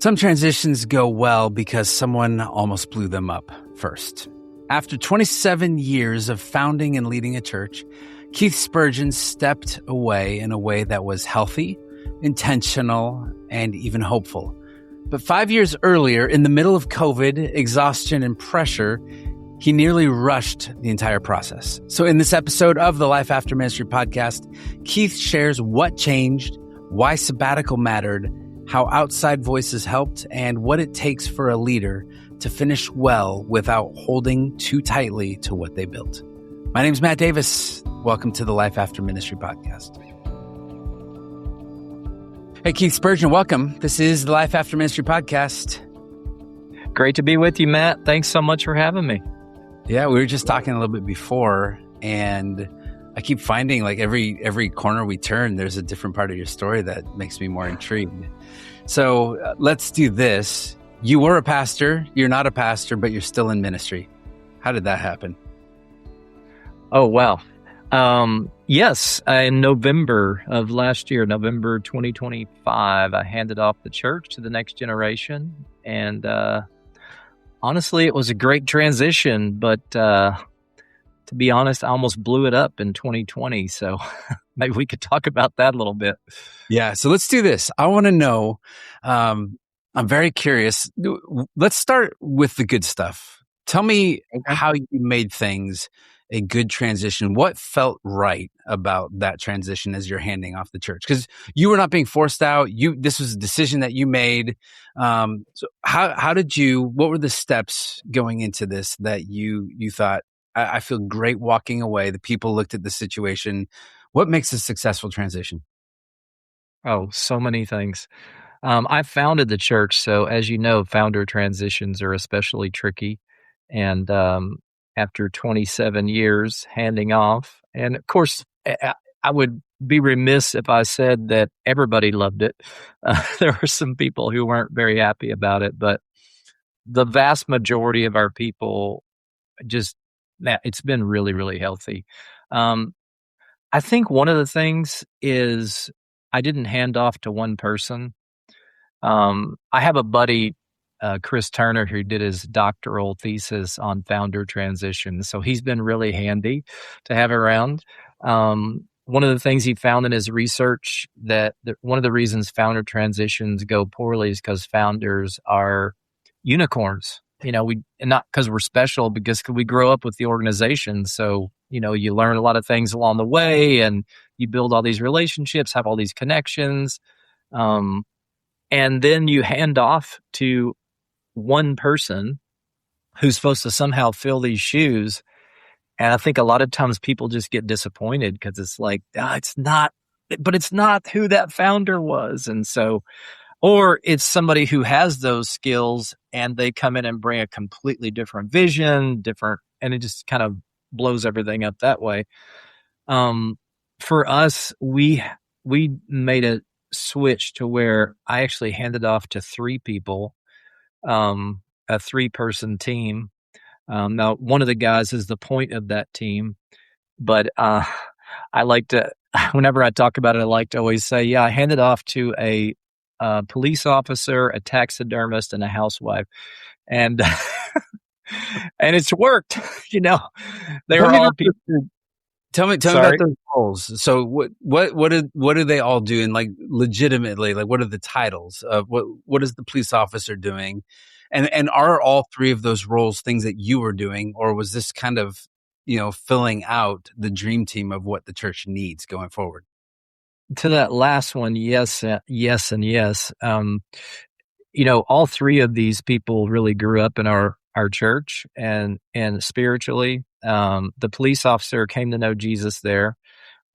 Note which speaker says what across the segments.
Speaker 1: Some transitions go well because someone almost blew them up first. After 27 years of founding and leading a church, Keith Spurgin stepped away in a way that was healthy, intentional, and even hopeful. But 5 years earlier, in the middle of COVID, exhaustion, and pressure, he nearly rushed the entire process. So in this episode of the Life After Ministry podcast, Keith shares what changed, why sabbatical mattered, how outside voices helped, and what it takes for a leader to finish well without holding too tightly to what they built. My name's Matt Davis. Welcome to the Life After Ministry podcast. Hey, Keith Spurgin, welcome. This is the Life After Ministry podcast.
Speaker 2: Great to be with you, Matt. Thanks so much for having me.
Speaker 1: Yeah, we were just talking a little bit before, and I keep finding like every corner we turn, there's a different part of your story that makes me more intrigued. So let's do this. You were a pastor, you're not a pastor, but you're still in ministry. How did that happen?
Speaker 2: Oh, wow. Yes, in November of last year, November 2025, I handed off the church to the next generation. And honestly, it was a great transition, but to be honest, I almost blew it up in 2020. So maybe we could talk about that a little bit.
Speaker 1: Yeah, so let's do this. I want to know, I'm very curious. Let's start with the good stuff. Tell me how you made things a good transition. What felt right about that transition as you're handing off the church? Because you were not being forced out. This was a decision that you made. So what were the steps going into this that you thought, I feel great walking away. The people looked at the situation. What makes a successful transition?
Speaker 2: Oh, so many things. I founded the church, so as you know, founder transitions are especially tricky. And after 27 years handing off, and of course, I would be remiss if I said that everybody loved it. There were some people who weren't very happy about it, but the vast majority of our people it's been really, really healthy. I think one of the things is I didn't hand off to one person. I have a buddy, Chris Turner, who did his doctoral thesis on founder transition. So he's been really handy to have around. One of the things he found in his research that one of the reasons founder transitions go poorly is because founders are unicorns. Not because we're special, because we grow up with the organization. So, you learn a lot of things along the way and you build all these relationships, have all these connections. And then you hand off to one person who's supposed to somehow fill these shoes. And I think a lot of times people just get disappointed because it's like, it's not who that founder was. And so, or it's somebody who has those skills and they come in and bring a completely different vision, and it just kind of blows everything up that way. For us, we made a switch to where I actually handed off to three people, a 3-person team. Now, one of the guys is the point of that team, but I like to, whenever I talk about it, I like to always say, I handed off to a police officer, a taxidermist, and a housewife, and and it's worked. They're all people.
Speaker 1: Tell me about those roles. So what do they all do? And like legitimately, like what are the titles of what is the police officer doing? And are all three of those roles things that you were doing, or was this kind of, filling out the dream team of what the church needs going forward?
Speaker 2: To that last one, yes, and yes. All three of these people really grew up in our church and spiritually. The police officer came to know Jesus there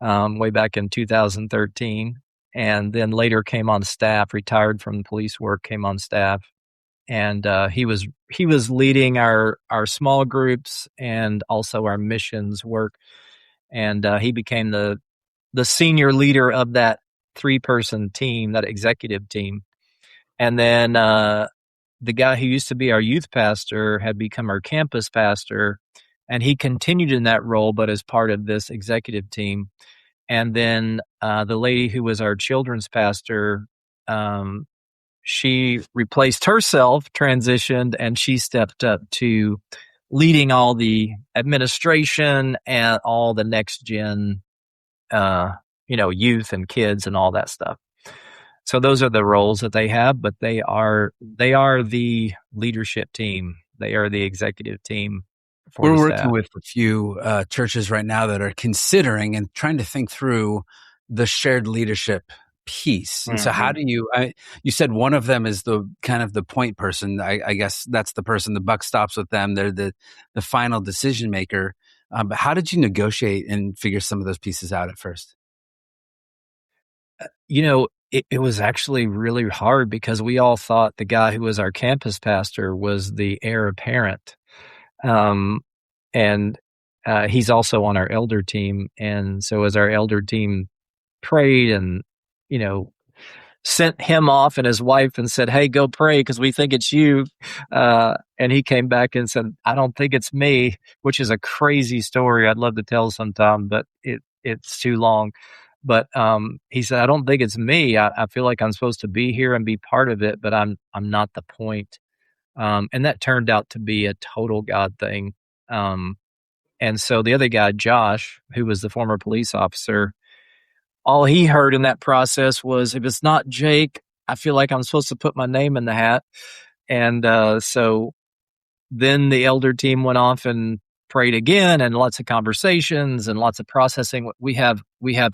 Speaker 2: way back in 2013, and then later came on staff, retired from police work, came on staff, and he was leading our small groups and also our missions work, and he became the senior leader of that 3-person team, that executive team. And then the guy who used to be our youth pastor had become our campus pastor, and he continued in that role, but as part of this executive team. And then the lady who was our children's pastor she replaced herself, transitioned, and she stepped up to leading all the administration and all the next gen, youth and kids and all that stuff. So those are the roles that they have, but they are the leadership team. They are the executive team for
Speaker 1: We're
Speaker 2: the
Speaker 1: working
Speaker 2: staff.
Speaker 1: with a few churches right now that are considering and trying to think through the shared leadership piece. And so how do you said one of them is the kind of the point person. I guess that's the person, the buck stops with them. They're the final decision maker. But how did you negotiate and figure some of those pieces out at first?
Speaker 2: It was actually really hard because we all thought the guy who was our campus pastor was the heir apparent. And he's also on our elder team. And so as our elder team prayed and, sent him off and his wife and said, "Hey, go pray because we think it's you." And he came back and said, "I don't think it's me," which is a crazy story I'd love to tell sometime, but it's too long. But he said, "I don't think it's me. I feel like I'm supposed to be here and be part of it, but I'm not the point." And that turned out to be a total God thing. And so the other guy, Josh, who was the former police officer, all he heard in that process was, "If it's not Jake, I feel like I'm supposed to put my name in the hat." And so then the elder team went off and prayed again, and lots of conversations and lots of processing. We have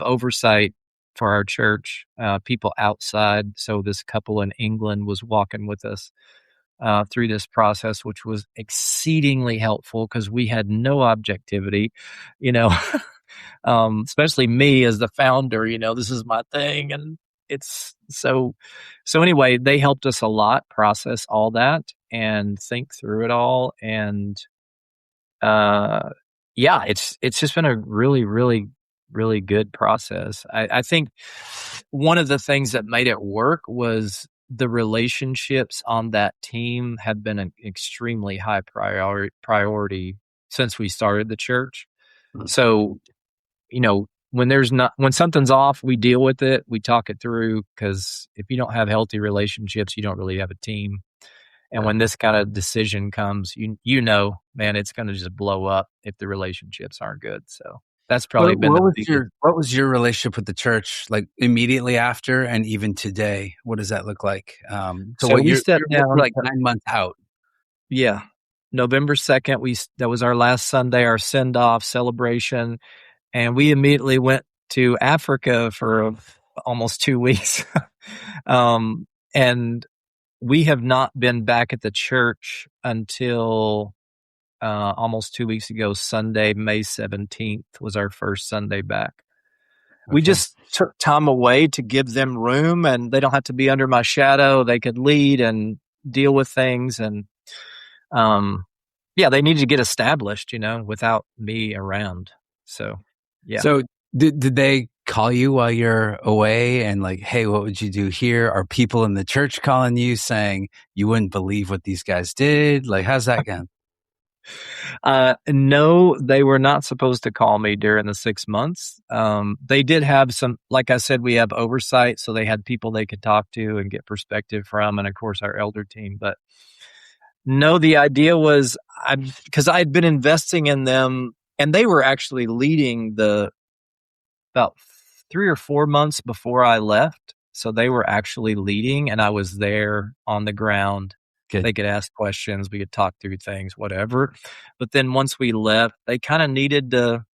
Speaker 2: oversight for our church, people outside. So this couple in England was walking with us through this process, which was exceedingly helpful because we had no objectivity, especially me as the founder. This is my thing, and it's so anyway, they helped us a lot process all that and think through it all. And it's just been a really, really, really good process. I think one of the things that made it work was the relationships on that team have been an extremely high priority since we started the church. So, when something's off, we deal with it. We talk it through, because if you don't have healthy relationships, you don't really have a team. And when this kind of decision comes, man, it's going to just blow up if the relationships aren't good. So that's probably been the biggest.
Speaker 1: What was your relationship with the church like immediately after and even today? What does that look like?
Speaker 2: So we stepped down
Speaker 1: like 9 months out.
Speaker 2: Yeah. November 2nd, that was our last Sunday, our send-off celebration. And we immediately went to Africa for almost 2 weeks. And we have not been back at the church until almost 2 weeks ago. Sunday, May 17th was our first Sunday back. Okay. We just took time away to give them room, and they don't have to be under my shadow. They could lead and deal with things. And they needed to get established, without me around. So, yeah.
Speaker 1: So did they call you while you're away and like, "Hey, what would you do here?" Are people in the church calling you saying, "You wouldn't believe what these guys did"? Like, how's that going?
Speaker 2: No, they were not supposed to call me during the 6 months. They did have some, like I said, we have oversight. So they had people they could talk to and get perspective from. And of course, our elder team. But no, the idea was because I'd been investing in them, and they were actually leading about 3 or 4 months before I left. So they were actually leading, and I was there on the ground. Good. They could ask questions. We could talk through things, whatever. But then once we left, they kind of needed to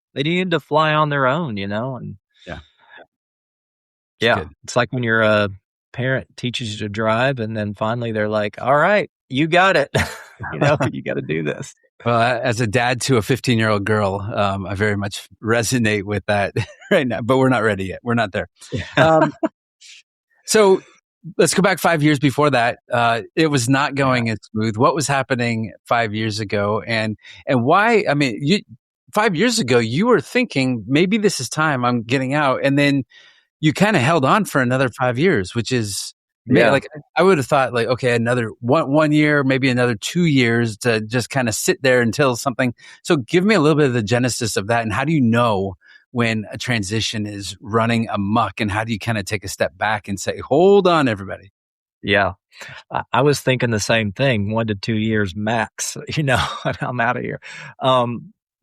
Speaker 2: fly on their own, And
Speaker 1: Good.
Speaker 2: It's like when your parent teaches you to drive, and then finally they're like, "All right, you got it." You got to do this.
Speaker 1: Well, as a dad to a 15-year-old girl, I very much resonate with that right now, but we're not ready yet. We're not there. So let's go back 5 years before that. It was not going as smooth. What was happening 5 years ago, and why? I mean, 5 years ago, you were thinking maybe this is time. I'm getting out, and then you kind of held on for another 5 years, which is like I would have thought like, okay, another one year, maybe another 2 years to just kind of sit there until something. So give me a little bit of the genesis of that, and how do you know when a transition is running amok, and how do you kind of take a step back and say, "Hold on, everybody"?
Speaker 2: Yeah. I was thinking the same thing, 1 to 2 years max, and I'm out of here.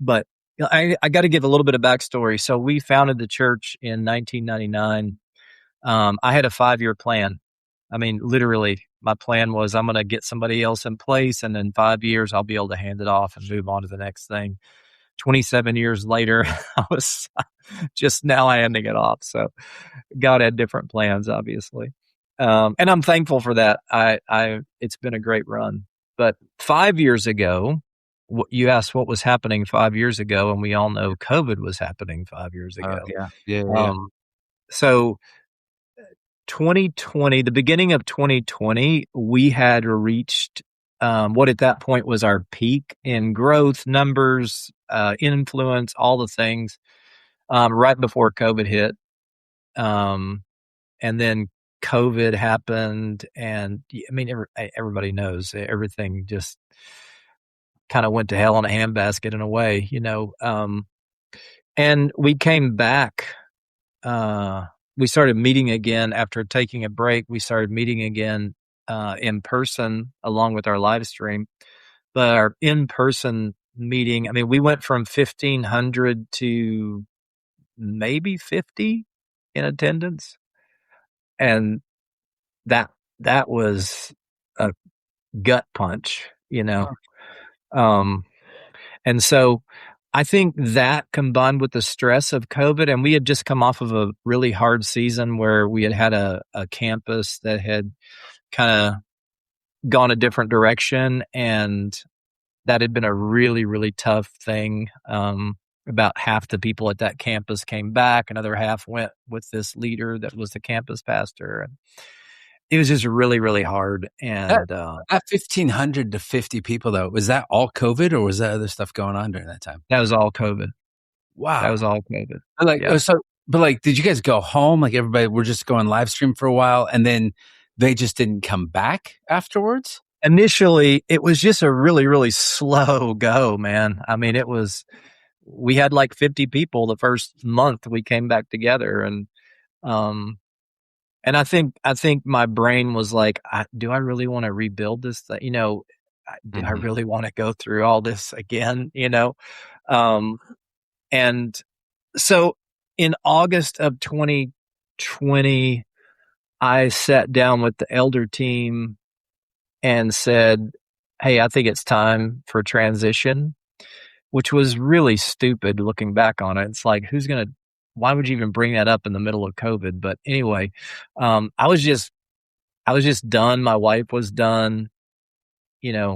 Speaker 2: But I got to give a little bit of backstory. So we founded the church in 1999. I had a 5-year plan. I mean, literally, my plan was I'm going to get somebody else in place, and in 5 years, I'll be able to hand it off and move on to the next thing. 27 years later, I was just now handing it off. So God had different plans, obviously. And I'm thankful for that. It's been a great run. But 5 years ago, you asked what was happening 5 years ago, and we all know COVID was happening 5 years ago.
Speaker 1: Yeah. Yeah.
Speaker 2: So 2020, the beginning of 2020, we had reached what at that point was our peak in growth, numbers, influence, all the things, right before COVID hit. And then COVID happened, and I mean, everybody knows everything just kind of went to hell in a handbasket in a way, and we came back. We started meeting again after taking a break. We started meeting again in person along with our live stream. But our in-person meeting, I mean, we went from 1,500 to maybe 50 in attendance. And that was a gut punch, and so I think that combined with the stress of COVID, and we had just come off of a really hard season where we had a campus that had kind of gone a different direction, and that had been a really, really tough thing. About half the people at that campus came back. Another half went with this leader that was the campus pastor. And it was just really, really hard. And
Speaker 1: At 1,500 to 50 people, though, was that all COVID, or was that other stuff going on during that time?
Speaker 2: that was all COVID.
Speaker 1: Wow.
Speaker 2: That was all COVID.
Speaker 1: But did you guys go home? Like everybody, we're just going live stream for a while, and then they just didn't come back afterwards?
Speaker 2: Initially, it was just a really, really slow go, man. I mean, we had like 50 people the first month we came back together. And I think my brain was like, do I really want to rebuild this thing? Do I really want to go through all this again? And so in August of 2020, I sat down with the elder team and said, hey, I think it's time for transition, which was really stupid looking back on it. It's like, why would you even bring that up in the middle of COVID? But anyway, I was just done. My wife was done, and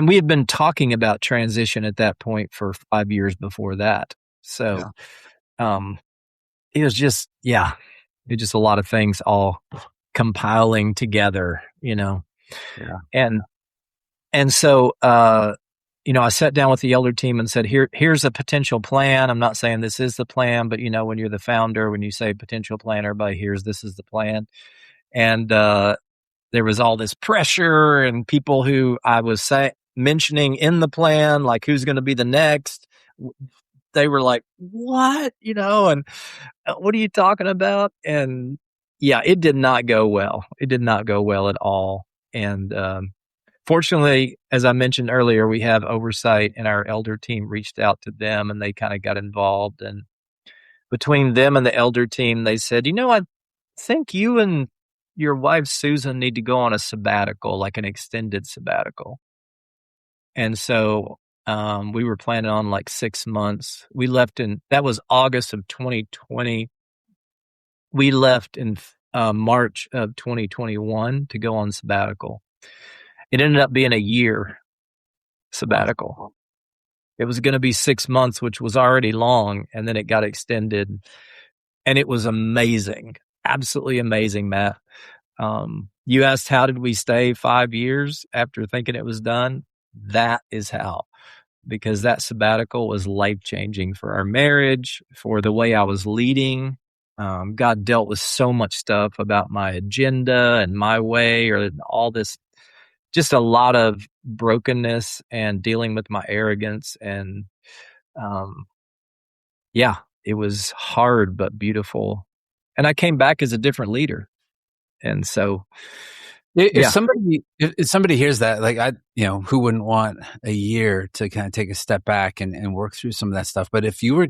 Speaker 2: we had been talking about transition at that point for 5 years before that. So, it was just, a lot of things all compiling together, and so, I sat down with the elder team and said, here's a potential plan. I'm not saying this is the plan, but when you're the founder, when you say potential plan, everybody hears this is the plan. And, there was all this pressure, and people who I was mentioning in the plan, like who's going to be the next, they were like, what, and what are you talking about? And it did not go well. It did not go well at all. And, fortunately, as I mentioned earlier, we have oversight, and our elder team reached out to them, and they kind of got involved. And between them and the elder team, they said, I think you and your wife, Susan, need to go on a sabbatical, like an extended sabbatical. And so we were planning on like 6 months. We left that was August of 2020. We left in March of 2021 to go on sabbatical. It ended up being a year sabbatical. It was going to be 6 months, which was already long, and then it got extended. And it was amazing. Absolutely amazing, Matt. You asked, how did we stay 5 years after thinking it was done? That is how, because that sabbatical was life-changing for our marriage, for the way I was leading. God dealt with so much stuff about my agenda and my way, or all this, just a lot of brokenness and dealing with my arrogance. And it was hard but beautiful. And I came back as a different leader. And so,
Speaker 1: If
Speaker 2: yeah.
Speaker 1: somebody hears that, like who wouldn't want a year to kind of take a step back and work through some of that stuff? But if you were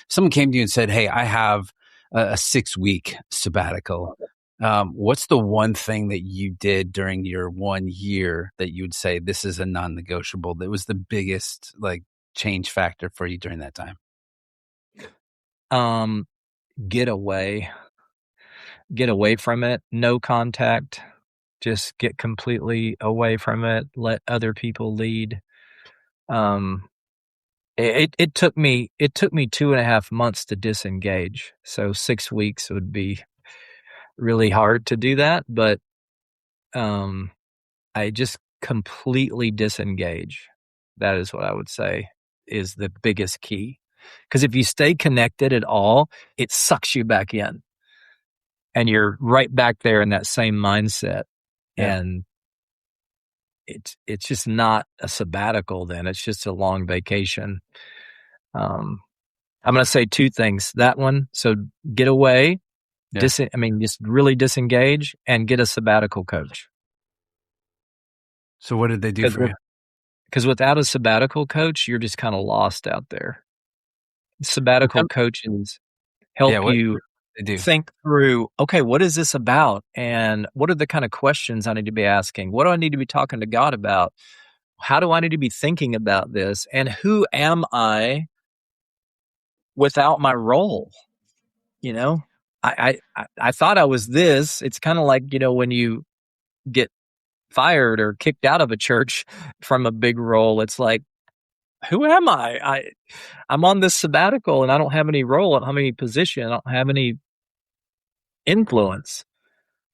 Speaker 1: someone came to you and said, "Hey, I have a 6-week sabbatical," what's the one thing that you did during your 1 year that you would say this is a non-negotiable? That was the biggest change factor for you during that time?
Speaker 2: Get away from it. No contact. Just get completely away from it. Let other people lead. It took me 2.5 months to disengage. So 6 weeks would be really hard to do that, but I just completely disengage. That is what I would say is the biggest key. Because if you stay connected at all, it sucks you back in. And you're right back there in that same mindset.
Speaker 1: Yeah.
Speaker 2: And it's just not a sabbatical then. It's just a long vacation. I'm going to say 2 things. That one, so get away,
Speaker 1: Yeah.
Speaker 2: just really disengage and get a sabbatical coach.
Speaker 1: So what did they do for you?
Speaker 2: Because without a sabbatical coach, you're just kind of lost out there. Sabbatical coaches help you
Speaker 1: they do.
Speaker 2: think through, okay, what is this about? And what are the kind of questions I need to be asking? What do I need to be talking to God about? How do I need to be thinking about this? And who am I without my role? I thought I was this. It's kind of like, when you get fired or kicked out of a church from a big role, it's like, who am I? I'm on this sabbatical and I don't have any role. I don't have any position. I don't have any influence.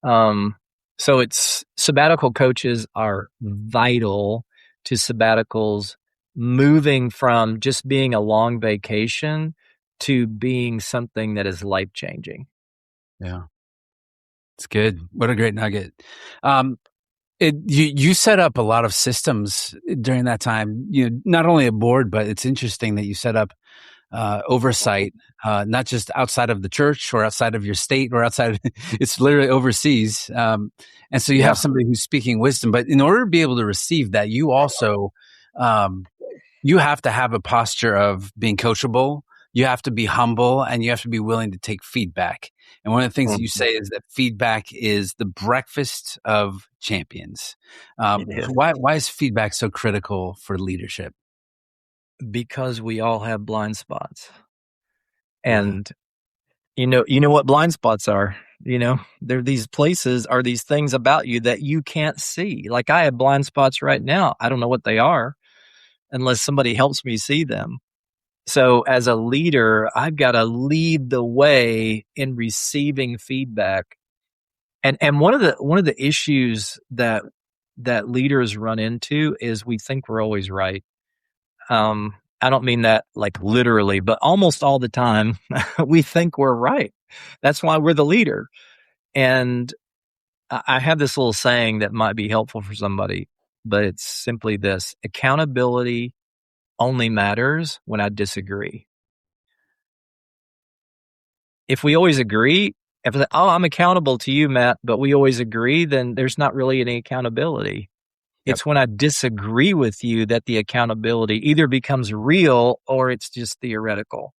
Speaker 2: So it's sabbatical coaches are vital to sabbaticals moving from just being a long vacation to being something that is life-changing.
Speaker 1: Yeah. It's good. What a great nugget. You set up a lot of systems during that time, not only a board, but it's interesting that you set up oversight, not just outside of the church or outside of your state or outside, it's literally overseas. And so you have somebody who's speaking wisdom, but in order to be able to receive that, you also, you have to have a posture of being coachable. You have to be humble and you have to be willing to take feedback. And one of the things that you say is that feedback is the breakfast of champions. Why is feedback so critical for leadership?
Speaker 2: Because we all have blind spots. And you know what blind spots are. They're these places or these things about you that you can't see. Like I have blind spots right now. I don't know what they are unless somebody helps me see them. So as a leader, I've got to lead the way in receiving feedback. And one of the issues that leaders run into is we think we're always right. I don't mean that like literally, but almost all the time we think we're right. That's why we're the leader. And I have this little saying that might be helpful for somebody, but it's simply this: accountability only matters when I disagree. If we always agree, if it's, oh, I'm accountable to you, Matt, but we always agree, then there's not really any accountability. Yep. It's when I disagree with you that the accountability either becomes real or it's just theoretical.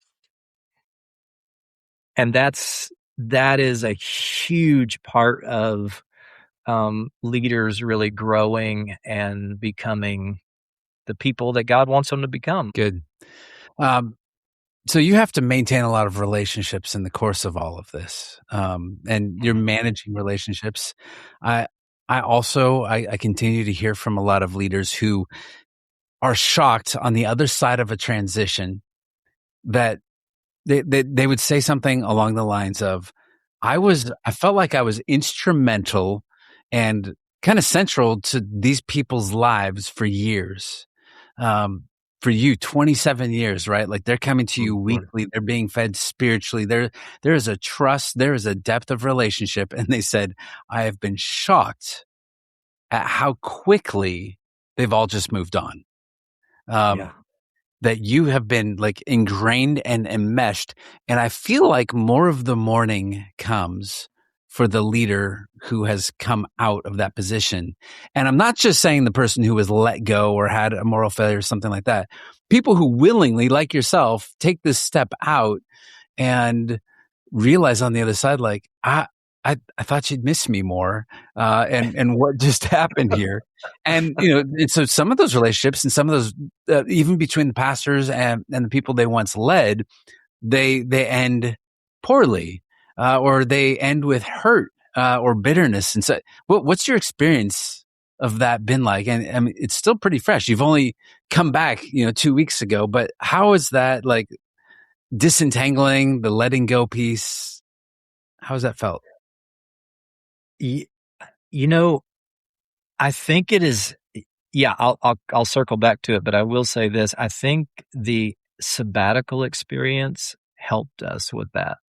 Speaker 2: And that is a huge part of leaders really growing and becoming the people that God wants them to become.
Speaker 1: Good. So you have to maintain a lot of relationships in the course of all of this, and you're managing relationships. I continue to hear from a lot of leaders who are shocked on the other side of a transition that they would say something along the lines of, I felt like I was instrumental and kind of central to these people's lives for years. For you, 27 years, right? Like they're coming to you weekly. They're being fed spiritually. There is a trust. There is a depth of relationship. And they said, I have been shocked at how quickly they've all just moved on. That you have been like ingrained and enmeshed. And I feel like more of the morning comes for the leader who has come out of that position. And I'm not just saying the person who was let go or had a moral failure or something like that. People who willingly, like yourself, take this step out and realize on the other side, like, I thought you'd miss me more. And what just happened here? And, and so some of those relationships and some of those, even between the pastors and the people they once led, they end poorly, or they end with hurt, or bitterness. And so what's your experience of that been like? And I mean, it's still pretty fresh. You've only come back, 2 weeks ago, but how is that, like, disentangling, the letting go piece? How has that felt?
Speaker 2: I think it is. Yeah, I'll circle back to it, but I will say this. I think the sabbatical experience helped us with that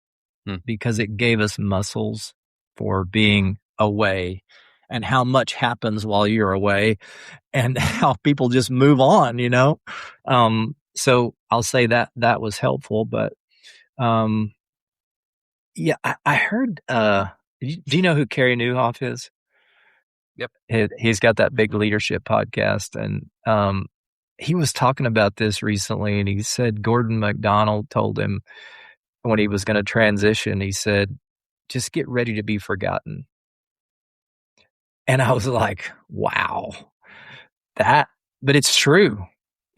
Speaker 2: because it gave us muscles for being away and how much happens while you're away and how people just move on, So I'll say that was helpful, but, yeah, I heard, do you know who Carey Nieuwhof is?
Speaker 1: Yep.
Speaker 2: He's got that big leadership podcast, and he was talking about this recently, and he said Gordon MacDonald told him when he was going to transition, he said, just get ready to be forgotten. And I was like, wow, but it's true.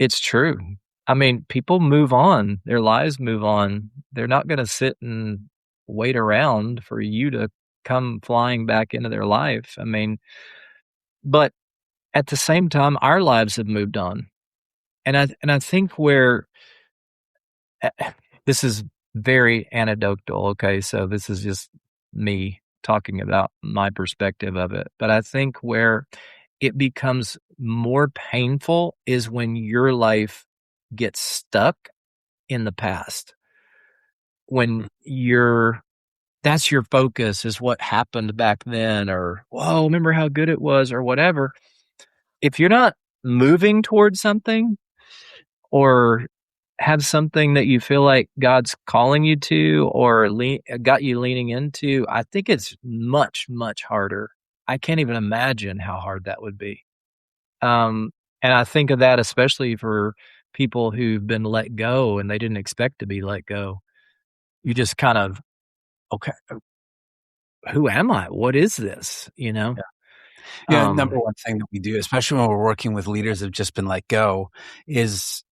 Speaker 2: It's true. I mean, people move on, their lives move on. They're not going to sit and wait around for you to come flying back into their life. I mean, but at the same time, our lives have moved on. And I think where this is very anecdotal, okay, so this is just me talking about my perspective of it. But I think where it becomes more painful is when your life gets stuck in the past. When that's your focus is what happened back then, or, whoa, remember how good it was, or whatever. If you're not moving towards something or have something that you feel like God's calling you to or got you leaning into, I think it's much, much harder. I can't even imagine how hard that would be. And I think of that especially for people who've been let go and they didn't expect to be let go. You just kind of, okay, who am I? What is this?
Speaker 1: Yeah, number one thing that we do, especially when we're working with leaders that have just been let go, is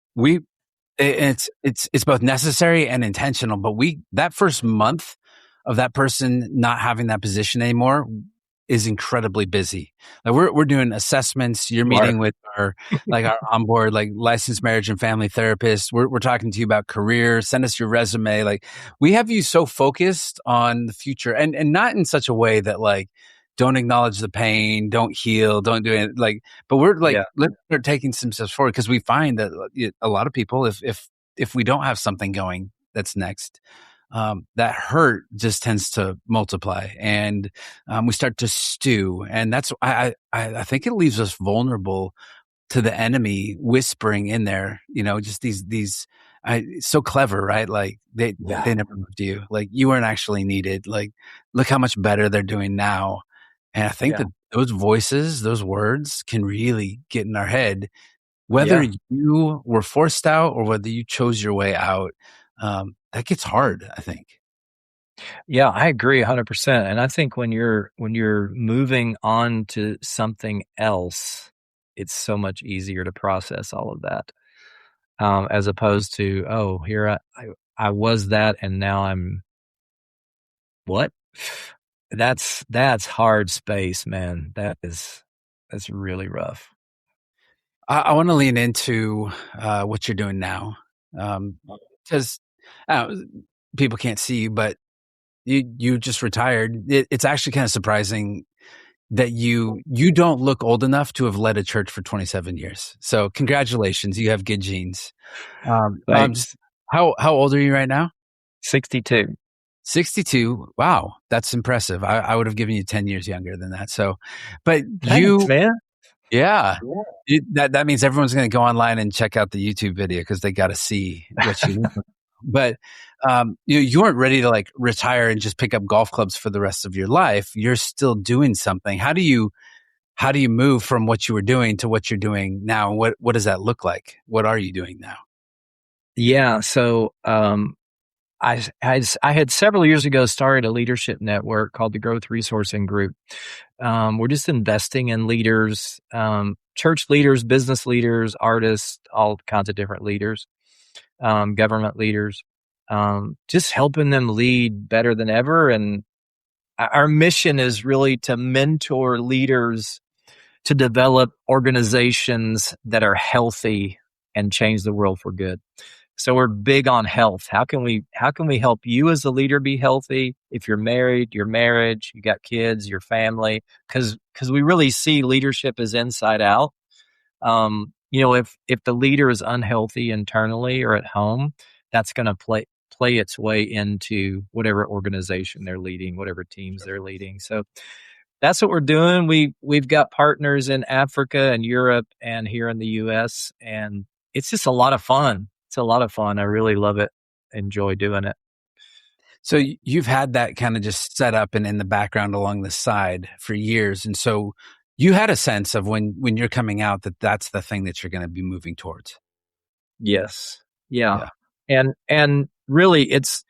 Speaker 1: it's both necessary and intentional. But that first month of that person not having that position anymore is incredibly busy. Like we're doing assessments. You're meeting with our onboard, like, licensed marriage and family therapist. We're talking to you about career. Send us your resume. Like, we have you so focused on the future, and not in such a way that, like, don't acknowledge the pain, don't heal, don't do it. Like, but we're like, let's start taking some steps forward, because we find that a lot of people, if we don't have something going that's next, that hurt just tends to multiply, and we start to stew, and that's I think it leaves us vulnerable to the enemy whispering in there. Just these. So clever, right? Like they never moved you. Like, you weren't actually needed. Like, look how much better they're doing now. And I think that those voices, those words, can really get in our head, whether you were forced out or whether you chose your way out. That gets hard, I think.
Speaker 2: Yeah, I agree 100%. And I think when you're moving on to something else, it's so much easier to process all of that, as opposed to, oh, here I was that, and now I'm what? That's hard space, man. That's really rough.
Speaker 1: I want to lean into what you're doing now, because people can't see you, but you just retired. It's actually kind of surprising that you don't look old enough to have led a church for 27 years. So congratulations, you have good genes.
Speaker 2: Thanks.
Speaker 1: How old are you right now?
Speaker 2: 62.
Speaker 1: 62. Wow, that's impressive. I would have given you 10 years younger than that. So, but
Speaker 2: Thanks, man.
Speaker 1: Yeah. That means everyone's going to go online and check out the YouTube video, because they got to see what you look like. But you weren't ready to like retire and just pick up golf clubs for the rest of your life. You're still doing something. How do you move from what you were doing to what you're doing now? What does that look like? What are you doing now?
Speaker 2: Yeah. So, I had several years ago started a leadership network called the Growth Resourcing Group. We're just investing in leaders, church leaders, business leaders, artists, all kinds of different leaders, government leaders, just helping them lead better than ever. And our mission is really to mentor leaders to develop organizations that are healthy and change the world for good. So we're big on health. How can we help you as a leader be healthy? If you're married, your marriage, you got kids, your family, because we really see leadership as inside out. If the leader is unhealthy internally or at home, that's going to play its way into whatever organization they're leading, whatever teams they're leading. So that's what we're doing. We've got partners in Africa and Europe and here in the US, and it's just a lot of fun. It's a lot of fun. I really love it. Enjoy doing it.
Speaker 1: So you've had that kind of just set up and in the background along the side for years. And so you had a sense of when you're coming out that that's the thing that you're going to be moving towards.
Speaker 2: Yes. Yeah.
Speaker 1: Yeah.
Speaker 2: And really it's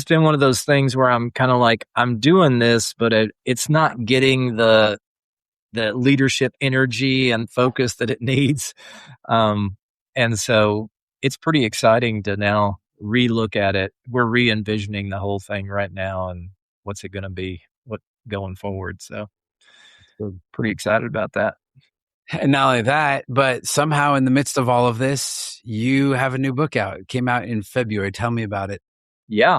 Speaker 2: been one of those things where I'm kind of like I'm doing this, but it's not getting the leadership energy and focus that it needs. And so it's pretty exciting to now relook at it. We're re-envisioning the whole thing right now and what's it going to be, what going forward. So we're pretty excited about that.
Speaker 1: And not only that, but somehow in the midst of all of this, you have a new book out. It came out in February. Tell me about it.
Speaker 2: Yeah.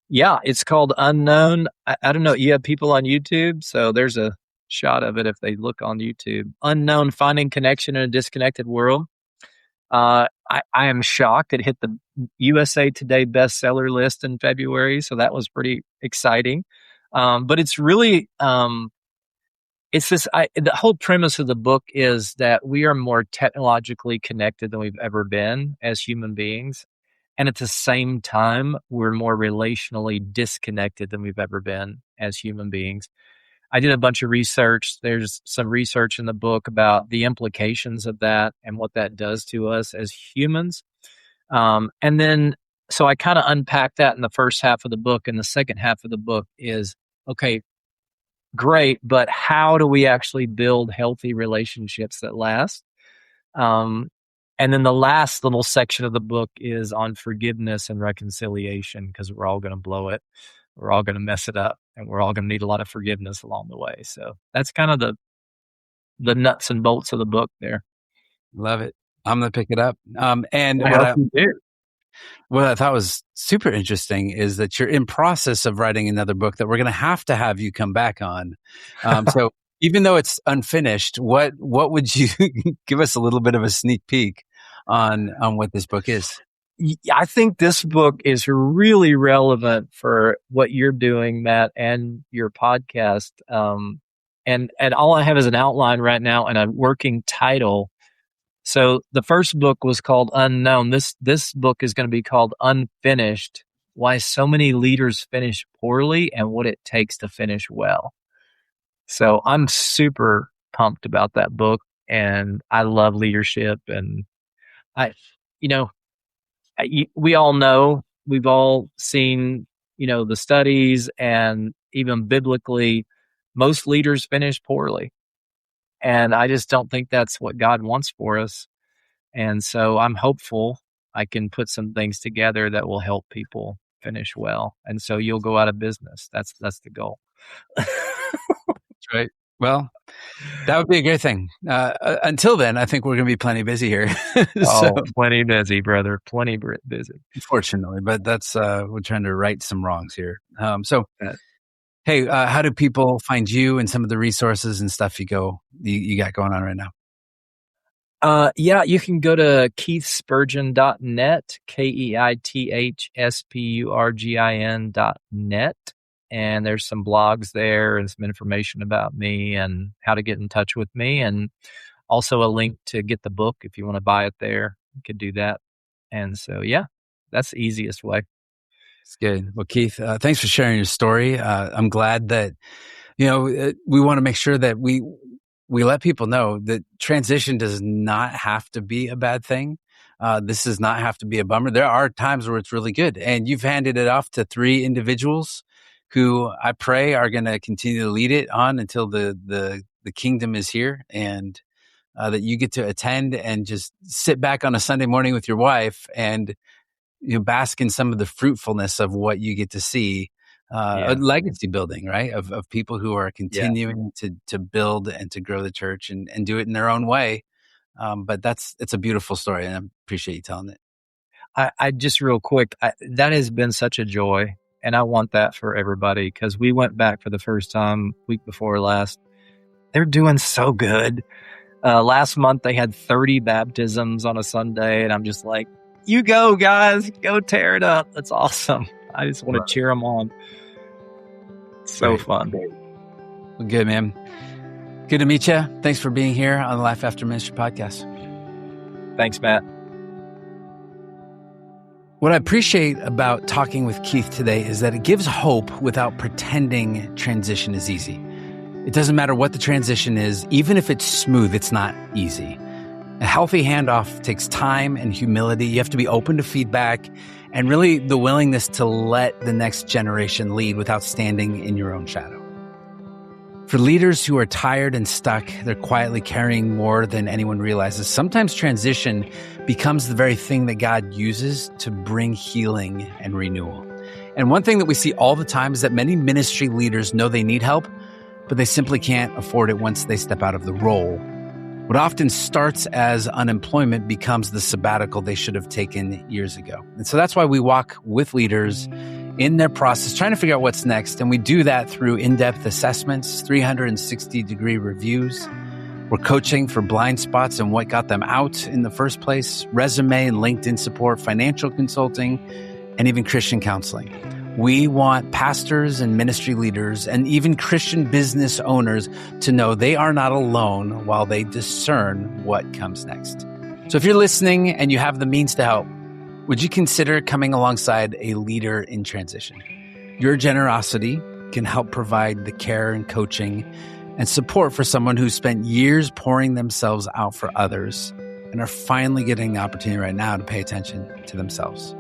Speaker 2: Yeah. It's called Unknown. I don't know. You have people on YouTube. So there's a shot of it if they look on YouTube. Unknown: Finding Connection in a Disconnected World. I am shocked. It hit the USA Today bestseller list in February, so that was pretty exciting. But it's really, it's this. The whole premise of the book is that we are more technologically connected than we've ever been as human beings, and at the same time, we're more relationally disconnected than we've ever been as human beings. I did a bunch of research. There's some research in the book about the implications of that and what that does to us as humans. And then, so I kind of unpacked that in the first half of the book. And the second half of the book is, okay, great, but how do we actually build healthy relationships that last? And then the last little section of the book is on forgiveness and reconciliation, because we're all going to blow it. We're all going to mess it up, and we're all going to need a lot of forgiveness along the way. So that's kind of the nuts and bolts of the book there.
Speaker 1: Love it. I'm going to pick it up. And
Speaker 2: I hope you do.
Speaker 1: what I thought was super interesting is that you're in process of writing another book that we're going to have you come back on. So even though it's unfinished, what would you give us a little bit of a sneak peek on what this book is?
Speaker 2: I think this book is really relevant for what you're doing, Matt, and your podcast. And all I have is an outline right now and a working title. So the first book was called Unknown. This book is going to be called Unfinished: Why So Many Leaders Finish Poorly and What It Takes to Finish Well. So I'm super pumped about that book, and I love leadership. And you know, we all know, we've all seen, the studies, and even biblically, most leaders finish poorly. And I just don't think that's what God wants for us. And so I'm hopeful I can put some things together that will help people finish well. And so you'll go out of business. That's the goal.
Speaker 1: That's right. Well, that would be a great thing. Until then, I think we're going to be plenty busy here.
Speaker 2: Plenty busy, brother. Plenty busy.
Speaker 1: Unfortunately, but that's we're trying to right some wrongs here. Hey, how do people find you and some of the resources and stuff you got going on right now?
Speaker 2: Yeah, you can go to keithspurgin.net, keithspurgin.net. And there's some blogs there and some information about me and how to get in touch with me, and also a link to get the book if you want to buy it there. You could do that. And so, yeah. That's the easiest way.
Speaker 1: It's good. Well, Keith, thanks for sharing your story. I'm glad that, we want to make sure that we let people know that transition does not have to be a bad thing. This does not have to be a bummer. There are times where it's really good. And you've handed it off to 3 individuals who I pray are going to continue to lead it on until the kingdom is here, and that you get to attend and just sit back on a Sunday morning with your wife and bask in some of the fruitfulness of what you get to see. A legacy building, right? Of people who are continuing to build and to grow the church and do it in their own way. But it's a beautiful story, and I appreciate you telling it.
Speaker 2: I just real quick, that has been such a joy, and I want that for everybody, because we went back for the first time week before last. They're doing so good. Last month they had 30 baptisms on a Sunday, and I'm just like, you go, guys, go tear it up. That's awesome. I just want to cheer them on. So fun.
Speaker 1: Well, good, man. Good to meet you. Thanks for being here on the Life After Ministry podcast.
Speaker 2: Thanks, Matt.
Speaker 1: What I appreciate about talking with Keith today is that it gives hope without pretending transition is easy. It doesn't matter what the transition is, even if it's smooth, it's not easy. A healthy handoff takes time and humility. You have to be open to feedback and really the willingness to let the next generation lead without standing in your own shadow. For leaders who are tired and stuck, they're quietly carrying more than anyone realizes. Sometimes transition becomes the very thing that God uses to bring healing and renewal. And one thing that we see all the time is that many ministry leaders know they need help, but they simply can't afford it once they step out of the role. What often starts as unemployment becomes the sabbatical they should have taken years ago. And so that's why we walk with leaders in their process, trying to figure out what's next. And we do that through in-depth assessments, 360-degree reviews. We're coaching for blind spots and what got them out in the first place, resume and LinkedIn support, financial consulting, and even Christian counseling. We want pastors and ministry leaders and even Christian business owners to know they are not alone while they discern what comes next. So if you're listening and you have the means to help, would you consider coming alongside a leader in transition? Your generosity can help provide the care and coaching and support for someone who spent years pouring themselves out for others and are finally getting the opportunity right now to pay attention to themselves.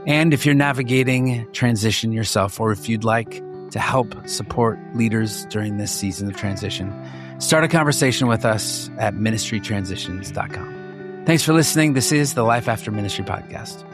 Speaker 1: And if you're navigating transition yourself, or if you'd like to help support leaders during this season of transition, start a conversation with us at ministrytransitions.com. Thanks for listening. This is the Life After Ministry podcast.